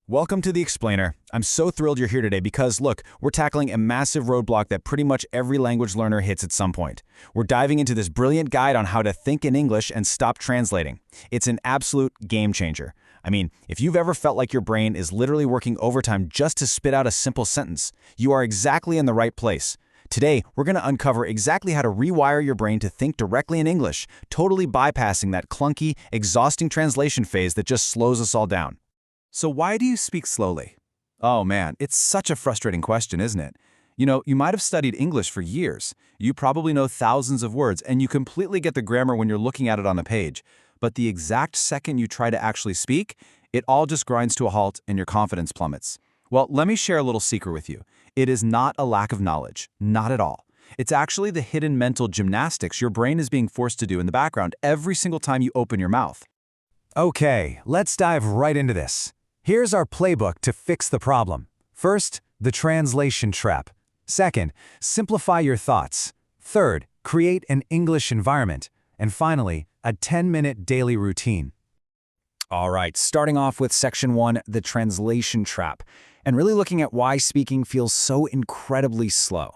Welcome to The Explainer. I'm so thrilled you're here today because, look, we're tackling a massive roadblock that pretty much every language learner hits at some point. We're diving into this brilliant guide on how to think in English and stop translating. It's an absolute game changer. I mean, if you've ever felt like your brain is literally working overtime just to spit out a simple sentence, you are exactly in the right place. Today, we're going to uncover exactly how to rewire your brain to think directly in English, totally bypassing that clunky, exhausting translation phase that just slows us all down. So why do you speak slowly? Oh man, it's such a frustrating question, isn't it? You might have studied English for years. You probably know thousands of words, and you completely get the grammar when you're looking at it on the page. But the exact second you try to actually speak, it all just grinds to a halt and your confidence plummets. Well, let me share a little secret with you. It is not a lack of knowledge, not at all. It's actually the hidden mental gymnastics your brain is being forced to do in the background every single time you open your mouth. Okay, let's dive right into this. Here's our playbook to fix the problem. First, the translation trap. Second, simplify your thoughts. Third, create an English environment. And finally, a 10-minute daily routine. All right, starting off with section 1, the translation trap, and really looking at why speaking feels so incredibly slow.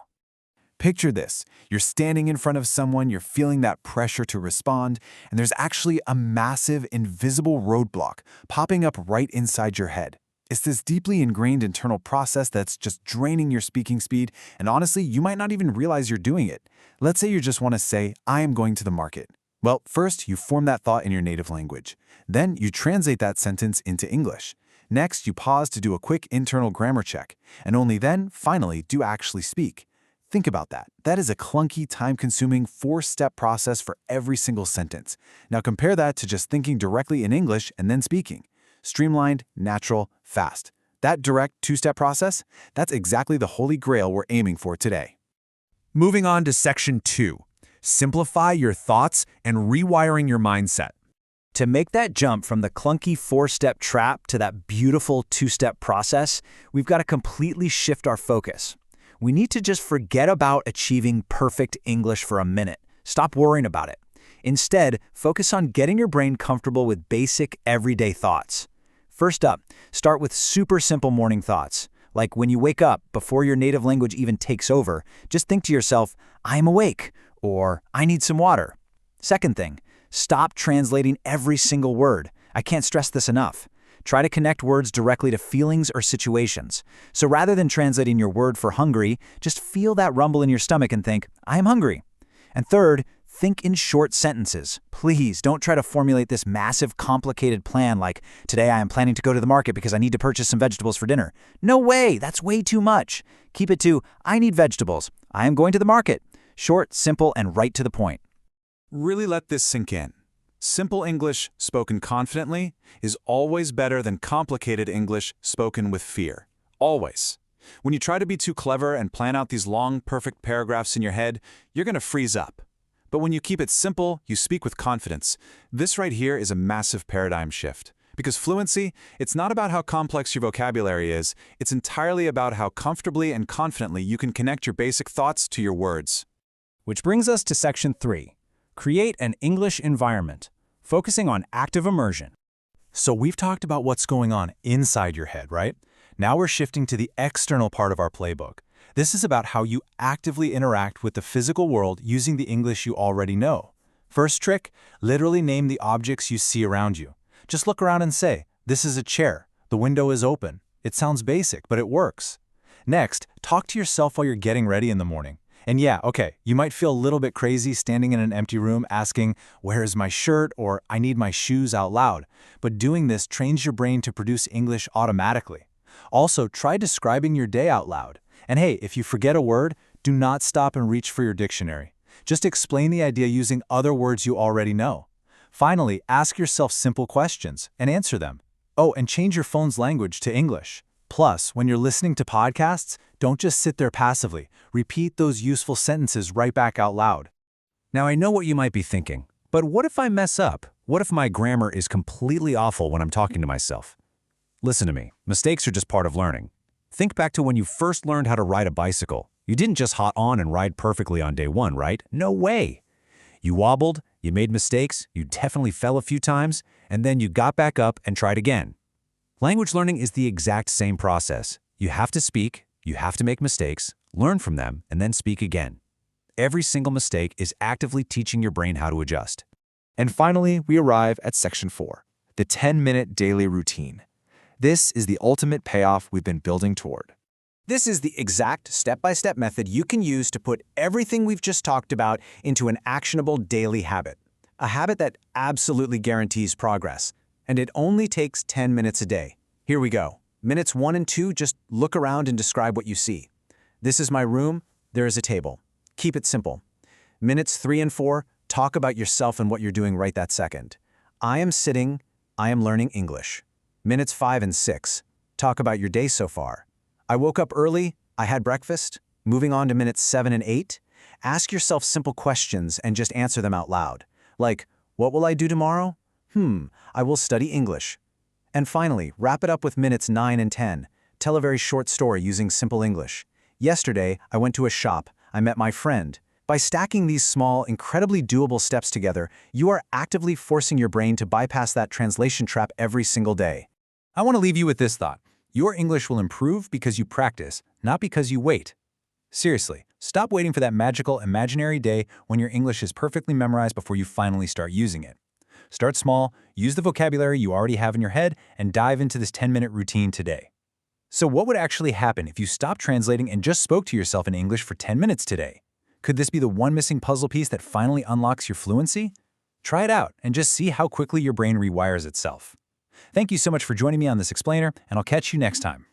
Picture this. You're standing in front of someone, you're feeling that pressure to respond, and there's actually a massive, invisible roadblock popping up right inside your head. It's this deeply ingrained internal process that's just draining your speaking speed, and honestly, you might not even realize you're doing it. Let's say you just want to say, I am going to the market. Well, first, you form that thought in your native language. Then, you translate that sentence into English. Next, you pause to do a quick internal grammar check, and only then, finally, do actually speak. Think about that. That is a clunky, time-consuming, 4-step process for every single sentence. Now compare that to just thinking directly in English and then speaking. Streamlined, natural, fast. That direct 2-step process, that's exactly the holy grail we're aiming for today. Moving on to section 2. Simplify your thoughts and rewiring your mindset. To make that jump from the clunky 4-step trap to that beautiful 2-step process, we've got to completely shift our focus. We need to just forget about achieving perfect English for a minute. Stop worrying about it. Instead, focus on getting your brain comfortable with basic, everyday thoughts. First up, start with super simple morning thoughts. Like when you wake up, before your native language even takes over, just think to yourself, I am awake, or I need some water. Second thing, stop translating every single word. I can't stress this enough. Try to connect words directly to feelings or situations. So rather than translating your word for hungry, just feel that rumble in your stomach and think, I am hungry. And third, think in short sentences. Please don't try to formulate this massive, complicated plan like, today I am planning to go to the market because I need to purchase some vegetables for dinner. No way, that's way too much. Keep it to, I need vegetables. I am going to the market. Short, simple, and right to the point. Really let this sink in. Simple English spoken confidently is always better than complicated English spoken with fear. Always. When you try to be too clever and plan out these long, perfect paragraphs in your head, you're going to freeze up. But when you keep it simple, you speak with confidence. This right here is a massive paradigm shift. Because fluency, it's not about how complex your vocabulary is, it's entirely about how comfortably and confidently you can connect your basic thoughts to your words. Which brings us to section 3. Create an English environment, focusing on active immersion. So we've talked about what's going on inside your head, right? Now we're shifting to the external part of our playbook. This is about how you actively interact with the physical world using the English you already know. First trick, literally name the objects you see around you. Just look around and say, this is a chair, the window is open. It sounds basic, but it works. Next, talk to yourself while you're getting ready in the morning. And yeah, okay, you might feel a little bit crazy standing in an empty room asking, where is my shirt, or I need my shoes out loud. But doing this trains your brain to produce English automatically. Also, try describing your day out loud. And hey, if you forget a word, do not stop and reach for your dictionary. Just explain the idea using other words you already know. Finally, ask yourself simple questions and answer them. Oh, and change your phone's language to English. Plus, when you're listening to podcasts, don't just sit there passively. Repeat those useful sentences right back out loud. Now, I know what you might be thinking, but what if I mess up? What if my grammar is completely awful when I'm talking to myself? Listen to me. Mistakes are just part of learning. Think back to when you first learned how to ride a bicycle. You didn't just hop on and ride perfectly on day one, right? No way. You wobbled, you made mistakes, you definitely fell a few times, and then you got back up and tried again. Language learning is the exact same process. You have to speak, you have to make mistakes, learn from them, and then speak again. Every single mistake is actively teaching your brain how to adjust. And finally, we arrive at Section 4, the 10-minute daily routine. This is the ultimate payoff we've been building toward. This is the exact step-by-step method you can use to put everything we've just talked about into an actionable daily habit. A habit that absolutely guarantees progress. And it only takes 10 minutes a day. Here we go. Minutes 1 and 2, just look around and describe what you see. This is my room, there is a table. Keep it simple. Minutes 3 and 4, talk about yourself and what you're doing right that second. I am sitting, I am learning English. Minutes 5 and 6, talk about your day so far. I woke up early, I had breakfast. Moving on to minutes 7 and 8, ask yourself simple questions and just answer them out loud. Like, what will I do tomorrow? I will study English. And finally, wrap it up with minutes 9 and 10. Tell a very short story using simple English. Yesterday, I went to a shop. I met my friend. By stacking these small, incredibly doable steps together, you are actively forcing your brain to bypass that translation trap every single day. I want to leave you with this thought. Your English will improve because you practice, not because you wait. Seriously, stop waiting for that magical, imaginary day when your English is perfectly memorized before you finally start using it. Start small, use the vocabulary you already have in your head, and dive into this 10-minute routine today. So what would actually happen if you stopped translating and just spoke to yourself in English for 10 minutes today? Could this be the one missing puzzle piece that finally unlocks your fluency? Try it out and just see how quickly your brain rewires itself. Thank you so much for joining me on this explainer, and I'll catch you next time.